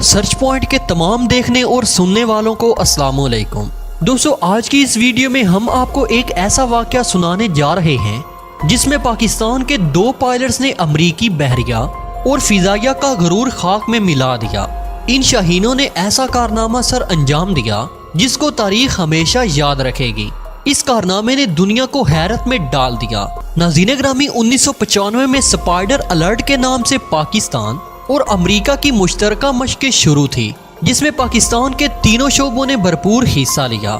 Search point के तमाम देखने और सुनने वालों को अस्सलाम वालेकुम। दोस्तों, आज की इस वीडियो में हम आपको एक ऐसा वाकया सुनाने जा रहे हैं जिसमें पाकिस्तान के 2 पायलट्स ने अमरीकी बहरिया और फिजाइया का गरूर खाक में मिला दिया। इन शाहीनों ने ऐसा कारनामा सर अंजाम दिया जिसको तारीख हमेशा याद रखेगी। इस कारनामे ने दुनिया को हैरत में डाल दिया। नाज़रीन ग्रामी, 1995 में स्पाइडर अलर्ट के नाम से पाकिस्तान और अमेरिका की मुश्तरका मशक़ें शुरू थी, जिसमें पाकिस्तान के तीनों शोबों ने भरपूर हिस्सा लिया।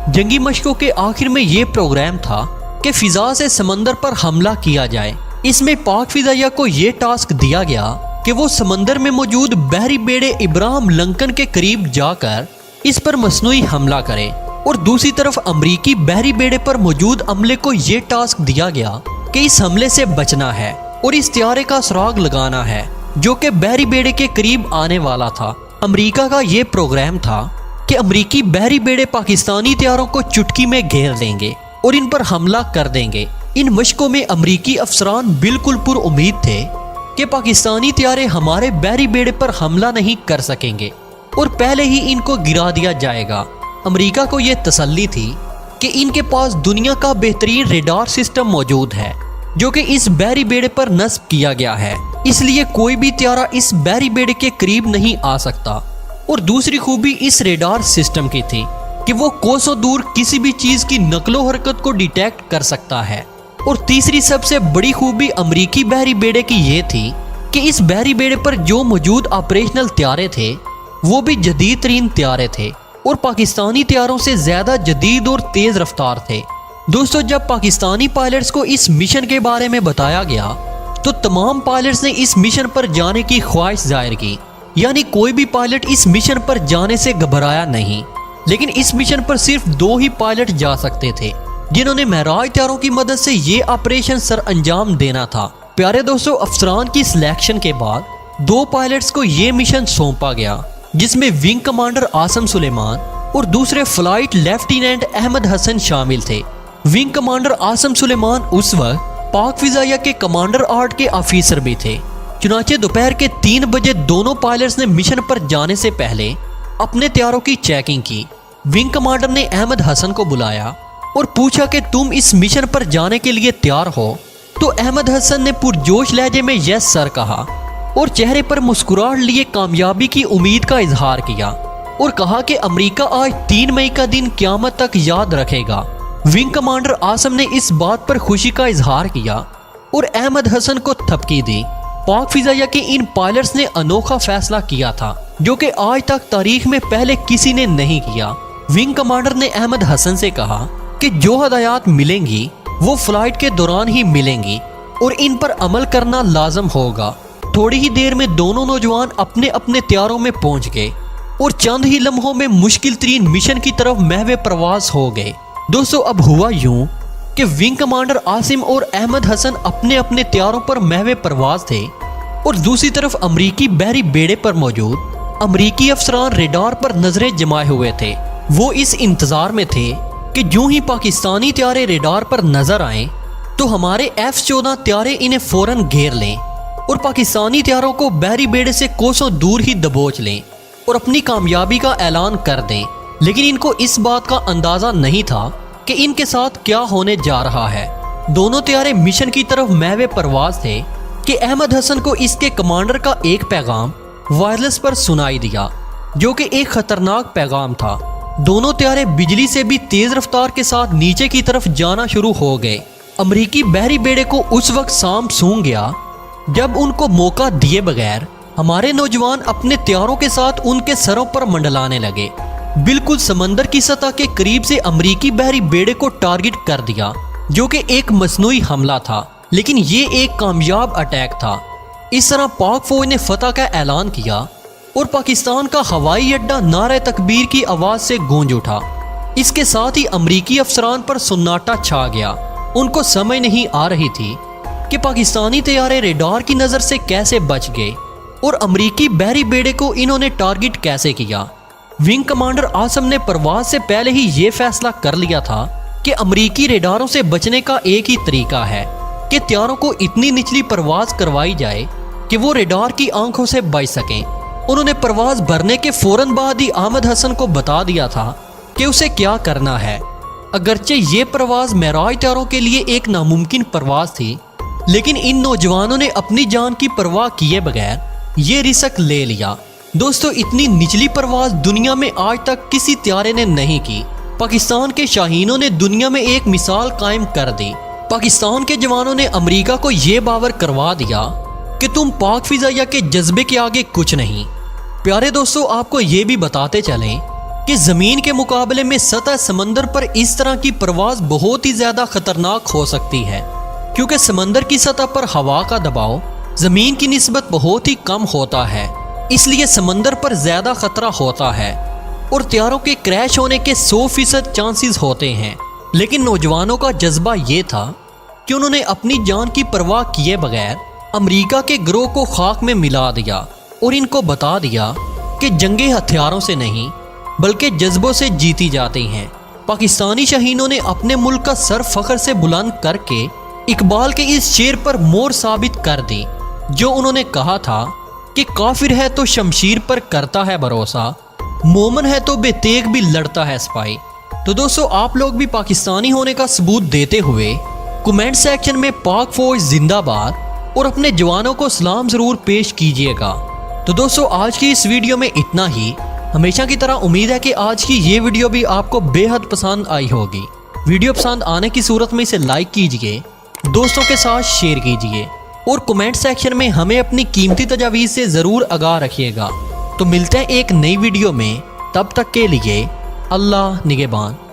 जंगी मशकों के आखिर में ये प्रोग्राम था कि फिजा से समंदर पर हमला किया जाए। इसमें पाक फिजाइया को ये टास्क दिया गया कि वो समंदर में मौजूद बहरी बेड़े इब्राहिम लिंकन के करीब जाकर इस पर मसनूई हमला करे, और दूसरी तरफ अमरीकी बहरी बेड़े पर मौजूद अमले को ये टास्क दिया गया कि इस हमले से बचना है और इस त्यारे का सुराग लगाना है जो कि बहरी बेड़े के करीब आने वाला था। अमेरिका का ये प्रोग्राम था कि अमरीकी बहरी बेड़े पाकिस्तानी त्यारों को चुटकी में घेर देंगे और इन पर हमला कर देंगे। इन मशकों में अमरीकी अफसरान बिल्कुल पुरउम्मीद थे कि पाकिस्तानी त्यारे हमारे बहरी बेड़े पर हमला नहीं कर सकेंगे और पहले ही इनको गिरा दिया जाएगा। अमेरिका को यह तसल्ली थी कि इनके पास दुनिया का बेहतरीन रेडार सिस्टम मौजूद है जो कि इस बहरी बेड़े पर नस्ब किया गया है, इसलिए कोई भी त्यारा इस बहरी बेड़े के करीब नहीं आ सकता। और दूसरी खूबी इस रेडार सिस्टम की थी कि वो कोसों दूर किसी भी चीज की नकलो हरकत को डिटेक्ट कर सकता है। और तीसरी सबसे बड़ी खूबी अमरीकी बहरी बेड़े की ये थी कि इस बहरी बेड़े पर जो मौजूद ऑपरेशनल त्यारे थे वो भी जदीद तरीन त्यारे थे और पाकिस्तानी त्यारों से ज्यादा जदीद और तेज रफ्तार थे। दोस्तों, जब पाकिस्तानी पायलट्स को इस मिशन के बारे में बताया गया तो तमाम पायलट्स ने इस मिशन पर जाने की ख्वाहिश जाहिर की, यानी कोई भी पायलट इस मिशन पर जाने से घबराया नहीं। लेकिन इस मिशन पर सिर्फ 2 ही पायलट जा सकते थे जिन्होंने महराज त्यारों की मदद से ये ऑपरेशन सर अंजाम देना था। प्यारे दोस्तों, अफसरान की सिलेक्शन के बाद 2 पायलट्स को ये मिशन सौंपा गया जिसमें विंग कमांडर आसम सुलेमान और दूसरे फ्लाइट लेफ्टिनेंट अहमद हसन शामिल थे। विंग कमांडर आसम सुलेमान उस वक्त पाक फिजाइया के कमांडर आर्ट के ऑफिसर भी थे। चुनाचे दोपहर के 3 बजे दोनों पायलट्स ने मिशन पर जाने से पहले अपने त्यारों की चेकिंग की। विंग कमांडर ने अहमद हसन को बुलाया और पूछा कि तुम इस मिशन पर जाने के लिए तैयार हो? तो अहमद हसन ने पुरजोश लहजे में यस सर कहा और चेहरे पर मुस्कुराहट लिए कामयाबी की उम्मीद का इजहार किया और कहा कि अमेरिका आज 3 मई का दिन क़यामत तक याद रखेगा। विंग कमांडर आसम ने इस बात पर खुशी का इजहार किया और अहमद हसन को थपकी दी। पाक फिजाइया के इन पायलट्स ने अनोखा फैसला किया था जो कि आज तक तारीख में पहले किसी ने नहीं किया। विंग कमांडर ने अहमद हसन से कहा कि जो हदायत मिलेंगी वो फ्लाइट के दौरान ही मिलेंगी और इन पर अमल करना लाजम होगा। थोड़ी ही देर में दोनों नौजवान अपने अपने त्यारों में पहुंच गए और चंद ही लम्हों में मुश्किल तरीन मिशन की तरफ महवे प्रवास हो गए। दोस्तों, अब हुआ यूं कि विंग कमांडर आसिम और अहमद हसन अपने अपने त्यारों पर महवे प्रवास थे और दूसरी तरफ अमरीकी बहरी बेड़े पर मौजूद अमरीकी अफसरान रेडार पर नजरें जमाए हुए थे। वो इस इंतजार में थे कि जो ही पाकिस्तानी त्यारे रेडार पर नजर आए तो हमारे F-14 त्यारे इन्हें फौरन घेर लें और पाकिस्तानी त्यारों को बहरी बेड़े से कोसों दूर ही दबोच लें और अपनी कामयाबी का ऐलान कर दें। लेकिन इनको इस बात का अंदाजा नहीं था कि इनके साथ क्या होने जा रहा है। दोनों त्यारे मिशन की तरफ महवे परवाज थे कि अहमद हसन को इसके कमांडर का एक पैगाम वायरलेस पर सुनाई दिया जो कि एक खतरनाक पैगाम था। दोनों त्यारे बिजली से भी तेज रफ्तार के साथ नीचे की तरफ जाना शुरू हो गए। अमरीकी बहरी बेड़े को उस वक्त सांप सूंघ गया जब उनको मौका दिए बगैर हमारे नौजवान अपने त्यारों के साथ उनके सरों पर मंडलाने लगे। बिल्कुल समंदर की सतह के करीब से अमरीकी बहरी बेड़े को टारगेट कर दिया जो कि एक मसनूई हमला था, लेकिन ये एक कामयाब अटैक था। इस तरह पाक फौज ने फतह का ऐलान किया और पाकिस्तान का हवाई अड्डा नारे तकबीर की आवाज से गूंज उठा। इसके साथ ही अमरीकी अफसरान पर सन्नाटा छा गया। उनको समझ नहीं आ रही थी कि पाकिस्तानी तैयारे रेडार की नजर से कैसे बच गए और अमरीकी बहरी बेड़े को इन्होंने टारगेट कैसे किया। विंग कमांडर आसम ने परवाज से पहले ही ये फैसला कर लिया था कि अमरीकी रेडारों से बचने का एक ही तरीका है कि त्यारों को इतनी निचली परवाज करवाई जाए कि वो रेडार की आंखों से बच सकें انہوں نے پرواز بھرنے کے فوراً بعد ہی احمد حسن کو بتا دیا تھا کہ اسے کیا کرنا ہے۔ اگرچہ یہ پرواز معراج طیاروں کے لیے ایک ناممکن پرواز تھی، لیکن ان نوجوانوں نے اپنی جان کی پرواہ کیے بغیر یہ رسک لے لیا۔ دوستو، اتنی نچلی پرواز دنیا میں آج تک کسی طیارے نے نہیں کی۔ پاکستان کے شاہینوں نے دنیا میں ایک مثال قائم کر دی۔ پاکستان کے جوانوں نے امریکہ کو یہ باور کروا دیا کہ تم پاک فضائیہ کے جذبے کے آگے کچھ نہیں۔ پیارے دوستو، آپ کو یہ بھی بتاتے چلیں کہ زمین کے مقابلے میں سطح سمندر پر اس طرح کی پرواز بہت ہی زیادہ خطرناک ہو سکتی ہے، کیونکہ سمندر کی سطح پر ہوا کا دباؤ زمین کی نسبت بہت ہی کم ہوتا ہے، اس لیے سمندر پر زیادہ خطرہ ہوتا ہے اور طیاروں کے کریش ہونے کے 100% چانسز ہوتے ہیں۔ لیکن نوجوانوں کا جذبہ یہ تھا کہ انہوں نے اپنی جان کی پرواہ کیے بغیر امریکہ کے گروہ کو خاک میں ملا دیا اور ان کو بتا دیا کہ جنگیں ہتھیاروں سے نہیں بلکہ جذبوں سے جیتی جاتی ہیں۔ پاکستانی شاہینوں نے اپنے ملک کا سر فخر سے بلند کر کے اقبال کے اس شعر پر مور ثابت کر دی، جو انہوں نے کہا تھا کہ کافر ہے تو شمشیر پر کرتا ہے بھروسہ، مومن ہے تو بے تیغ بھی لڑتا ہے سپاہی۔ تو دوستو، آپ لوگ بھی پاکستانی ہونے کا ثبوت دیتے ہوئے کمنٹ سیکشن میں پاک فوج زندہ باد اور اپنے جوانوں کو سلام ضرور پیش کیجئے گا۔ تو دوستو، آج کی اس ویڈیو میں اتنا ہی۔ ہمیشہ کی طرح امید ہے کہ آج کی یہ ویڈیو بھی آپ کو بے حد پسند آئی ہوگی۔ ویڈیو پسند آنے کی صورت میں اسے لائک کیجئے، دوستوں کے ساتھ شیئر کیجئے اور کمنٹ سیکشن میں ہمیں اپنی قیمتی تجاویز سے ضرور آگاہ رکھیے گا۔ تو ملتے ہیں ایک نئی ویڈیو میں، تب تک کے لیے اللہ نگہبان۔